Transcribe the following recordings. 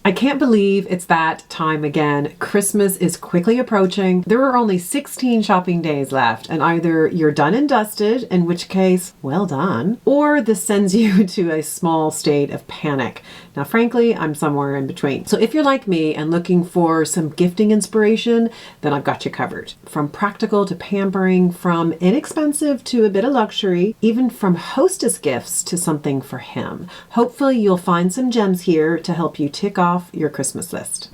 I can't believe it's that time again. Christmas is quickly approaching. There are only 16 shopping days left, and either you're done and dusted, in which case, well done, or this sends you to a small state of panic. Now, frankly, I'm somewhere in between. So if you're like me and looking for some gifting inspiration, then I've got you covered. From practical to pampering, from inexpensive to a bit of luxury, even from hostess gifts to something for him. Hopefully you'll find some gems here to help you tick off your Christmas list.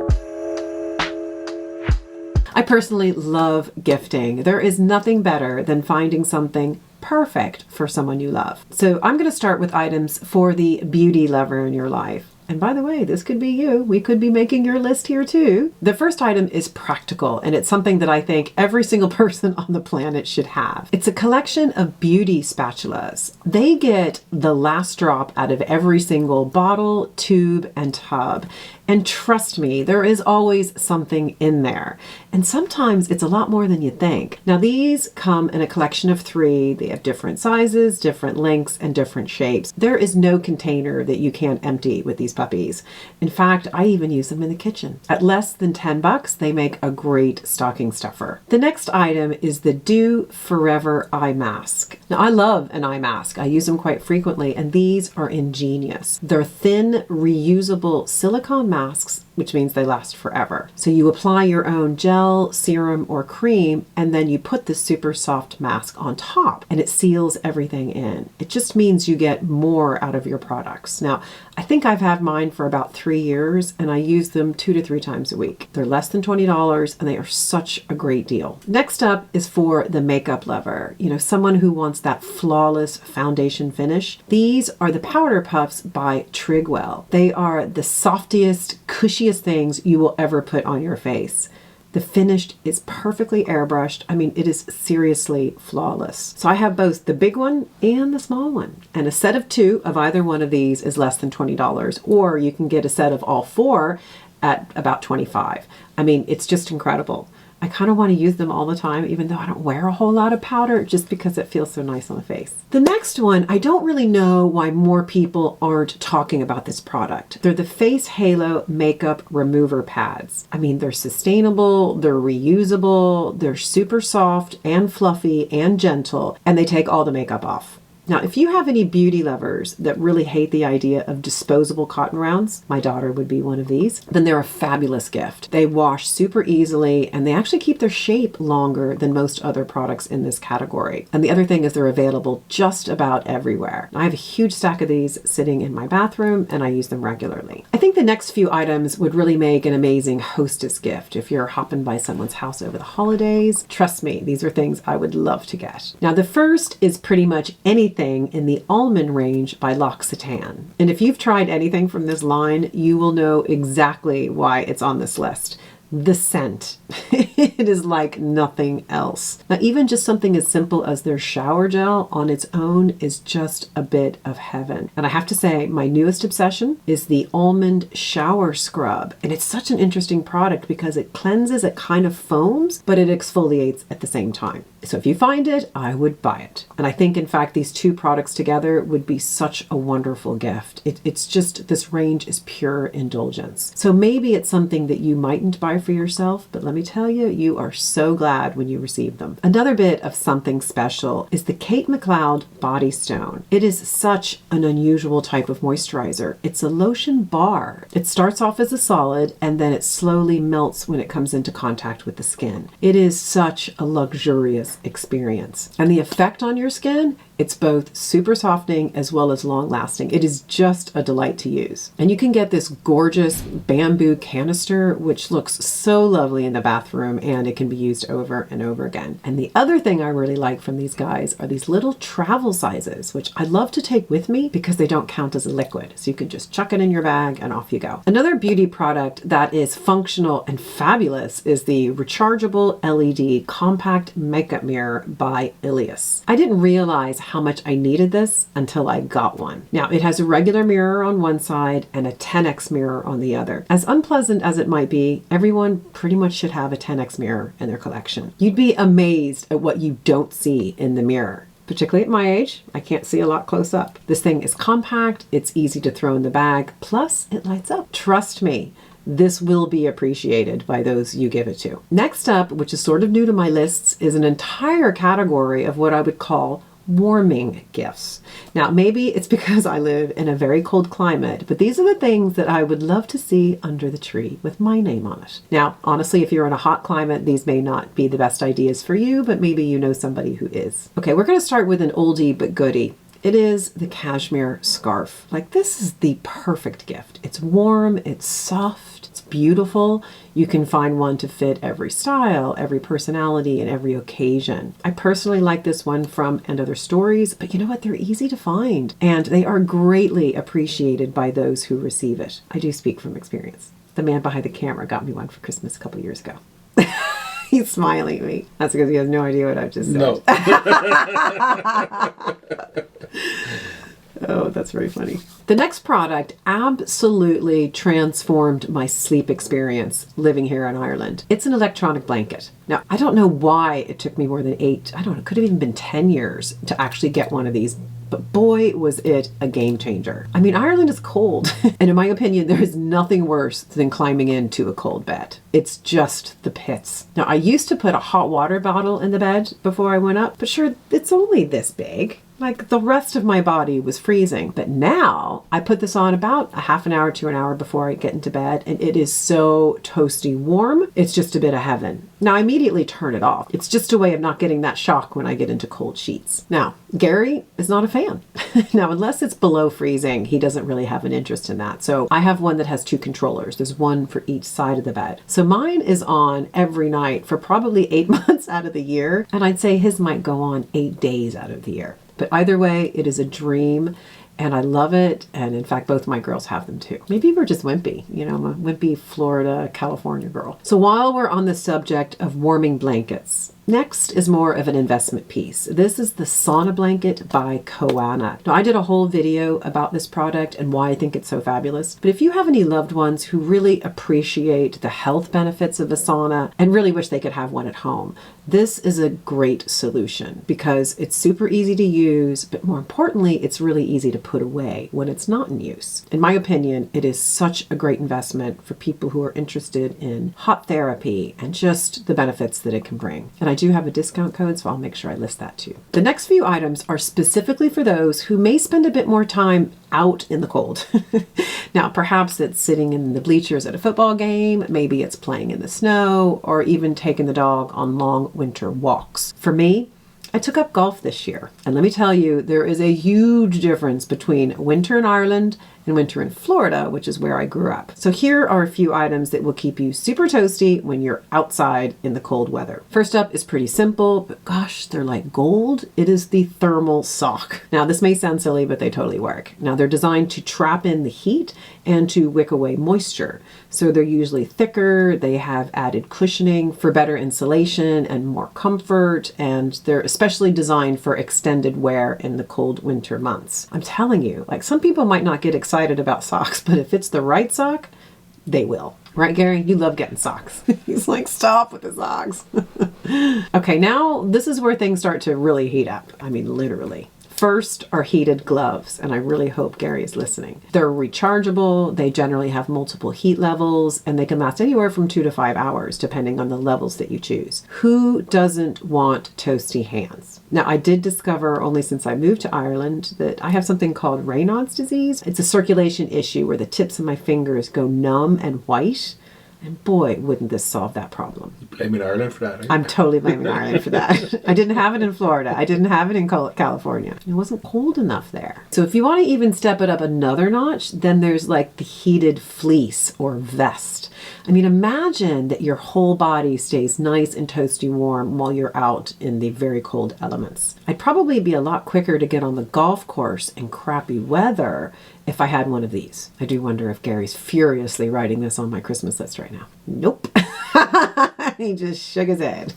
I personally love gifting. There is nothing better than finding something perfect for someone you love. So I'm going to start with items for the beauty lover in your life. And by the way, this could be you. We could be making your list here too. The first item is practical, and it's something that I think every single person on the planet should have. It's a collection of beauty spatulas. They get the last drop out of every single bottle, tube, and tub. And trust me, there is always something in there. And sometimes it's a lot more than you think. Now these come in a collection of 3. They have different sizes, different lengths, and different shapes. There is no container that you can't empty with these puppies. In fact, I even use them in the kitchen. At less than $10, they make a great stocking stuffer. The next item is the Dew Forever Eye Mask. Now I love an eye mask. I use them quite frequently, and these are ingenious. They're thin, reusable silicone masks, which means they last forever. So you apply your own gel, serum, or cream, and then you put the super soft mask on top, and it seals everything in. It just means you get more out of your products. Now, I think I've had mine for about 3 years, and I use them 2 to 3 times a week. They're less than $20, and they are such a great deal. Next up is for the makeup lover. You know, someone who wants that flawless foundation finish. These are the Powder Puffs by Trigwell. They are the softiest, cushiest things you will ever put on your face. The finish is perfectly airbrushed. I mean, it is seriously flawless. So I have both the big one and the small one. And a set of 2 of either one of these is less than $20, or you can get a set of all 4 at about $25. I mean, it's just incredible. I kind of want to use them all the time, even though I don't wear a whole lot of powder, just because it feels so nice on the face. The next one, I don't really know why more people aren't talking about this product. They're the Face Halo Makeup Remover Pads. I mean, they're sustainable, they're reusable, they're super soft and fluffy and gentle, and they take all the makeup off. Now, if you have any beauty lovers that really hate the idea of disposable cotton rounds, my daughter would be one of these, then they're a fabulous gift. They wash super easily, and they actually keep their shape longer than most other products in this category. And the other thing is they're available just about everywhere. I have a huge stack of these sitting in my bathroom, and I use them regularly. I think the next few items would really make an amazing hostess gift if you're hopping by someone's house over the holidays. Trust me, these are things I would love to get. Now, the first is pretty much anything in the almond range by L'Occitane. And if you've tried anything from this line, you will know exactly why it's on this list. The scent. It is like nothing else. Now, even just something as simple as their shower gel on its own is just a bit of heaven. And I have to say, my newest obsession is the almond shower scrub. And it's such an interesting product because it cleanses, it kind of foams, but it exfoliates at the same time. So if you find it, I would buy it. And I think, in fact, these 2 products together would be such a wonderful gift. It's just, this range is pure indulgence. So maybe it's something that you mightn't buy for yourself, but let me tell you, you are so glad when you receive them. Another bit of something special is the Kate McLeod Body Stone. It is such an unusual type of moisturizer. It's a lotion bar. It starts off as a solid, and then it slowly melts when it comes into contact with the skin. It is such a luxurious experience. And the effect on your skin, it's both super softening as well as long lasting. It is just a delight to use. And you can get this gorgeous bamboo canister, which looks so lovely in the bathroom, and it can be used over and over again. And the other thing I really like from these guys are these little travel sizes, which I love to take with me because they don't count as a liquid. So you can just chuck it in your bag and off you go. Another beauty product that is functional and fabulous is the rechargeable LED compact makeup mirror by Ilias. I didn't realize how much I needed this until I got one. Now, it has a regular mirror on one side and a 10x mirror on the other. As unpleasant as it might be, everyone pretty much should have a 10x mirror in their collection. You'd be amazed at what you don't see in the mirror. particularly at my age. I can't see a lot close up. This thing is compact, it's easy to throw in the bag, plus it lights up. Trust me, this will be appreciated by those you give it to. Next up, which is sort of new to my lists, is an entire category of what I would call warming gifts. Now, maybe it's because I live in a very cold climate, but these are the things that I would love to see under the tree with my name on it. Now, honestly, if you're in a hot climate, these may not be the best ideas for you, but maybe you know somebody who is. Okay, we're going to start with an oldie but goodie. It is the cashmere scarf. Like, this is the perfect gift. It's warm, it's soft, it's beautiful. You can find one to fit every style, every personality, and every occasion. I personally like this one from And Other Stories, but you know what? They're easy to find, and they are greatly appreciated by those who receive it. I do speak from experience. The man behind the camera got me one for Christmas a couple years ago. He's smiling at me. That's because he has no idea what I've just said. No. Oh, that's very funny. The next product absolutely transformed my sleep experience living here in Ireland. It's an electronic blanket. Now, I don't know why it took me more than it could have even been 10 years to actually get one of these. But boy, was it a game changer. I mean, Ireland is cold. And in my opinion, there is nothing worse than climbing into a cold bed. It's just the pits. Now, I used to put a hot water bottle in the bed before I went up, but sure, it's only this big. Like, the rest of my body was freezing. But now I put this on about a half an hour to an hour before I get into bed, and it is so toasty warm. It's just a bit of heaven. Now, I immediately turn it off. It's just a way of not getting that shock when I get into cold sheets. Now, Gary is not a fan. Now, unless it's below freezing, he doesn't really have an interest in that. So I have one that has two controllers. There's one for each side of the bed. So mine is on every night for probably 8 months out of the year. And I'd say his might go on 8 days out of the year. But either way, it is a dream, and I love it. And in fact, both my girls have them too. Maybe we're just wimpy. You know, I'm a wimpy Florida, California girl. So while we're on the subject of warming blankets, next is more of an investment piece. This is the Sauna Blanket by Koana. Now, I did a whole video about this product and why I think it's so fabulous. But if you have any loved ones who really appreciate the health benefits of a sauna and really wish they could have one at home, this is a great solution because it's super easy to use, but more importantly, it's really easy to put away when it's not in use. In my opinion, it is such a great investment for people who are interested in hot therapy and just the benefits that it can bring. And I do have a discount code, so I'll make sure I list that too. The next few items are specifically for those who may spend a bit more time out in the cold. Now, perhaps it's sitting in the bleachers at a football game, maybe it's playing in the snow, or even taking the dog on long winter walks. For me, I took up golf this year, and let me tell you, there is a huge difference between winter in Ireland and winter in Florida, which is where I grew up. So here are a few items that will keep you super toasty when you're outside in the cold weather. First up is pretty simple, but gosh, they're like gold. It is the thermal sock. Now, this may sound silly, but they totally work. Now, they're designed to trap in the heat and to wick away moisture. So they're usually thicker, they have added cushioning for better insulation and more comfort, and they're especially designed for extended wear in the cold winter months. I'm telling you, like, some people might not get excited about socks, but if it's the right sock, they will. Right, Gary? You love getting socks. He's like, stop with the socks. Okay, now this is where things start to really heat up. I mean, literally. First are heated gloves, and I really hope Gary is listening. They're rechargeable, they generally have multiple heat levels, and they can last anywhere from 2 to 5 hours, depending on the levels that you choose. Who doesn't want toasty hands? Now, I did discover only since I moved to Ireland that I have something called Raynaud's disease. It's a circulation issue where the tips of my fingers go numb and white. And boy, wouldn't this solve that problem. You're blaming Ireland for that, eh? I'm totally blaming Ireland for that. I didn't have it in Florida. I didn't have it in California. It wasn't cold enough there. So if you want to even step it up another notch, then there's like the heated fleece or vest. I mean, imagine that your whole body stays nice and toasty warm while you're out in the very cold elements. I'd probably be a lot quicker to get on the golf course in crappy weather if I had one of these. I do wonder if Gary's furiously writing this on my Christmas list right now. Nope. He just shook his head.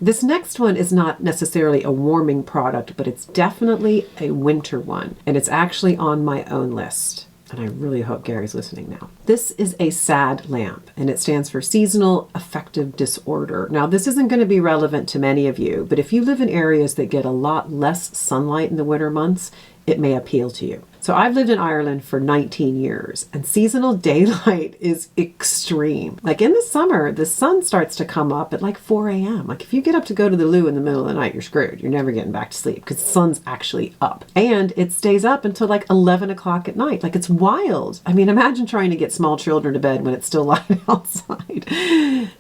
This next one is not necessarily a warming product, but it's definitely a winter one, and it's actually on my own list. And I really hope Gary's listening now. This is a SAD lamp, and it stands for Seasonal Affective Disorder. Now, this isn't going to be relevant to many of you, but if you live in areas that get a lot less sunlight in the winter months, it may appeal to you. So I've lived in Ireland for 19 years, and seasonal daylight is extreme. Like in the summer, the sun starts to come up at like 4 a.m. Like if you get up to go to the loo in the middle of the night, you're screwed. You're never getting back to sleep because the sun's actually up. And it stays up until like 11 o'clock at night. Like it's wild. I mean, imagine trying to get small children to bed when it's still light outside.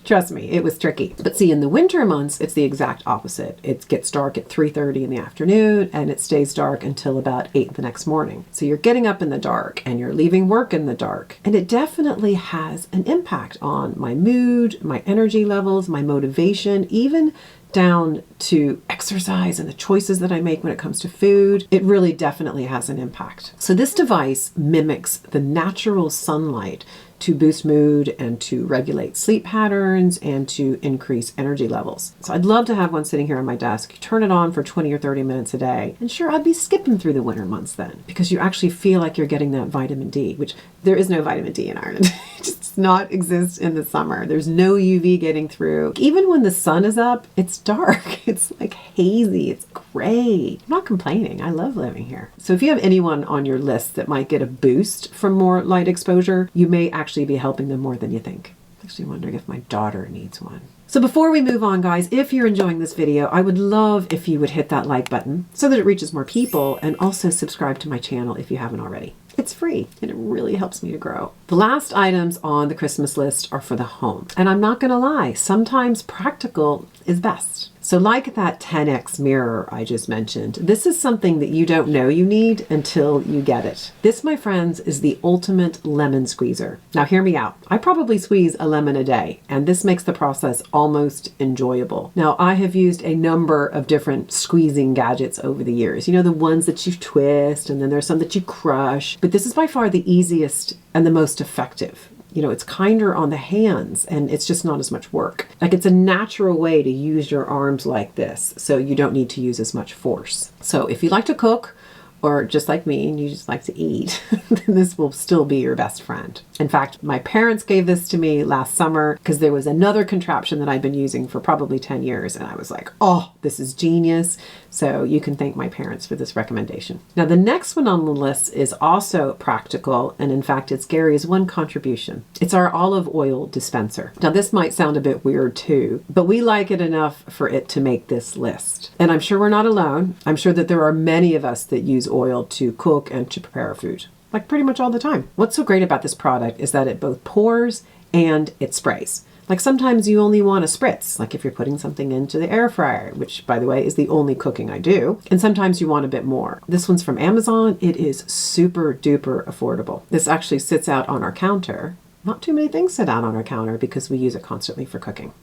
Trust me, it was tricky. But see, in the winter months, it's the exact opposite. It gets dark at 3:30 in the afternoon, and it stays dark until about 8 the next morning. So you're getting up in the dark and you're leaving work in the dark. And it definitely has an impact on my mood, my energy levels, my motivation, even down to exercise and the choices that I make when it comes to food. It really definitely has an impact. So this device mimics the natural sunlight to boost mood and to regulate sleep patterns and to increase energy levels. So I'd love to have one sitting here on my desk. You turn it on for 20 or 30 minutes a day. And sure, I'd be skipping through the winter months then because you actually feel like you're getting that vitamin D, which there is no vitamin D in Ireland. It just does not exist in the summer. There's no UV getting through. Even when the sun is up, it's dark. It's like hazy. It's gray. I'm not complaining. I love living here. So if you have anyone on your list that might get a boost from more light exposure, you may actually be helping them more than you think. I'm actually wondering if my daughter needs one. So before we move on, guys, if you're enjoying this video, I would love if you would hit that like button so that it reaches more people, and also subscribe to my channel if you haven't already. It's free and it really helps me to grow. The last items on the Christmas list are for the home. And I'm not gonna lie, sometimes practical is best. So like that 10x mirror I just mentioned, this is something that you don't know you need until you get it. This, my friends, is the ultimate lemon squeezer. Now hear me out. I probably squeeze a lemon a day, and this makes the process almost enjoyable. Now I have used a number of different squeezing gadgets over the years. You know, the ones that you twist, and then there's some that you crush, but this is by far the easiest and the most effective. You know, it's kinder on the hands and it's just not as much work. Like it's a natural way to use your arms like this, so you don't need to use as much force. So if you like to cook, or just like me and you just like to eat, then this will still be your best friend. In fact, my parents gave this to me last summer because there was another contraption that I'd been using for probably 10 years. And I was like, oh, this is genius. So you can thank my parents for this recommendation. Now, the next one on the list is also practical. And in fact, it's Gary's one contribution. It's our olive oil dispenser. Now, this might sound a bit weird too, but we like it enough for it to make this list. And I'm sure we're not alone. I'm sure that there are many of us that use oil to cook and to prepare food, like pretty much all the time. What's so great about this product is that it both pours and it sprays. Like sometimes you only want a spritz, like if you're putting something into the air fryer, which by the way is the only cooking I do. And sometimes you want a bit more. This one's from Amazon. It is super duper affordable. This actually sits out on our counter. Not too many things sit out on our counter because we use it constantly for cooking.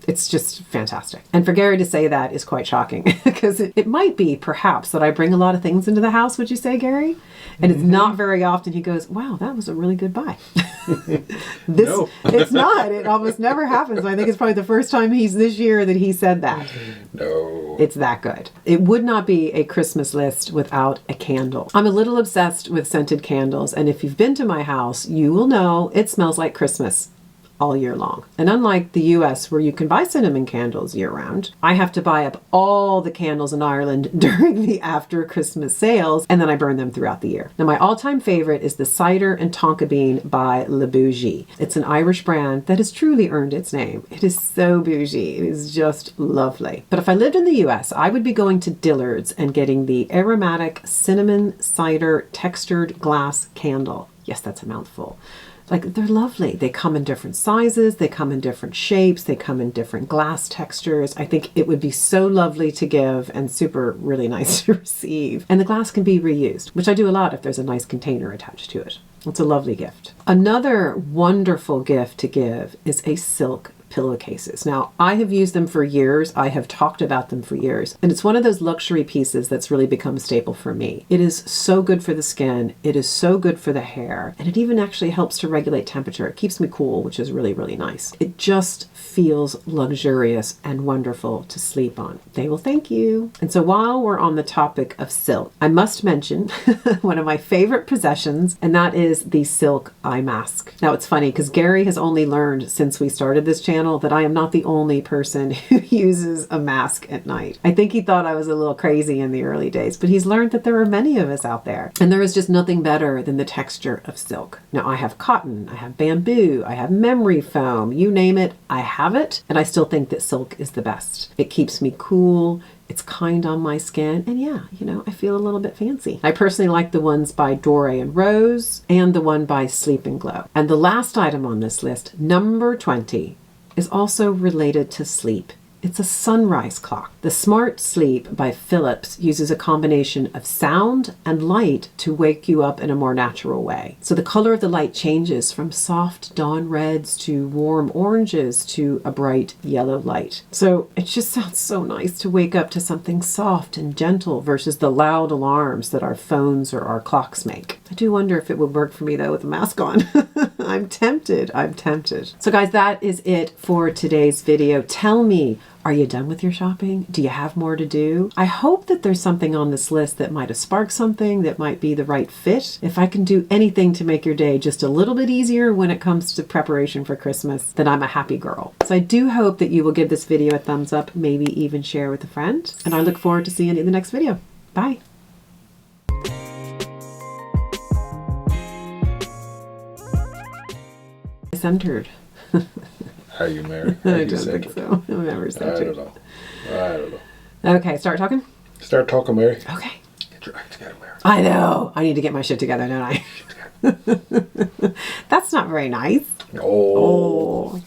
It's just fantastic. And for Gary to say that is quite shocking because it might be perhaps that I bring a lot of things into the house, would you say, Gary? And it's not very often he goes, wow, that was a really good buy. No. It's not. It almost never happens. I think it's probably the first time this year that he said that. No. It's that good. It would not be a Christmas list without a candle. I'm a little obsessed with scented candles. And if you've been to my house, you will know it smells like Christmas all year long. And unlike the US where you can buy cinnamon candles year round, I have to buy up all the candles in Ireland during the after Christmas sales, and then I burn them throughout the year. Now my all-time favorite is the Cider and Tonka Bean by Le Bougie. It's an Irish brand that has truly earned its name. It is so bougie. It is just lovely. But if I lived in the US, I would be going to Dillard's and getting the aromatic cinnamon cider textured glass candle. Yes, that's a mouthful. Like, they're lovely. They come in different sizes. They come in different shapes. They come in different glass textures. I think it would be so lovely to give and super really nice to receive. And the glass can be reused, which I do a lot if there's a nice container attached to it. It's a lovely gift. Another wonderful gift to give is a silk pillowcases. Now, I have used them for years. I have talked about them for years. And it's one of those luxury pieces that's really become a staple for me. It is so good for the skin. It is so good for the hair. And it even actually helps to regulate temperature. It keeps me cool, which is really, really nice. It just feels luxurious and wonderful to sleep on. They will thank you. And so while we're on the topic of silk, I must mention one of my favorite possessions, and that is the silk eye mask. Now it's funny because Gary has only learned since we started this channel that I am not the only person who uses a mask at night. I think he thought I was a little crazy in the early days, but he's learned that there are many of us out there. And there is just nothing better than the texture of silk. Now I have cotton, I have bamboo, I have memory foam, you name it, I have it, and I still think that silk is the best. It keeps me cool, it's kind on my skin, and yeah, you know, I feel a little bit fancy. I personally like the ones by Dore and Rose and the one by Sleep and Glow. And the last item on this list, number 20, is also related to sleep. It's a sunrise clock. The Smart Sleep by Philips uses a combination of sound and light to wake you up in a more natural way. So the color of the light changes from soft dawn reds to warm oranges to a bright yellow light. So it just sounds so nice to wake up to something soft and gentle versus the loud alarms that our phones or our clocks make. I do wonder if it would work for me though with a mask on. I'm tempted. I'm tempted. So guys, that is it for today's video. Tell me, are you done with your shopping? Do you have more to do? I hope that there's something on this list that might have sparked something that might be the right fit. If I can do anything to make your day just a little bit easier when it comes to preparation for Christmas, then I'm a happy girl. So I do hope that you will give this video a thumbs up, maybe even share with a friend. And I look forward to seeing you in the next video. Bye. Centered. Are you married? I don't think so. I'm never centered. I don't know. Okay, start talking? Start talking, Mary. Okay. Get your act together, Mary. I know. I need to get my shit together, don't I? That's not very nice. Oh.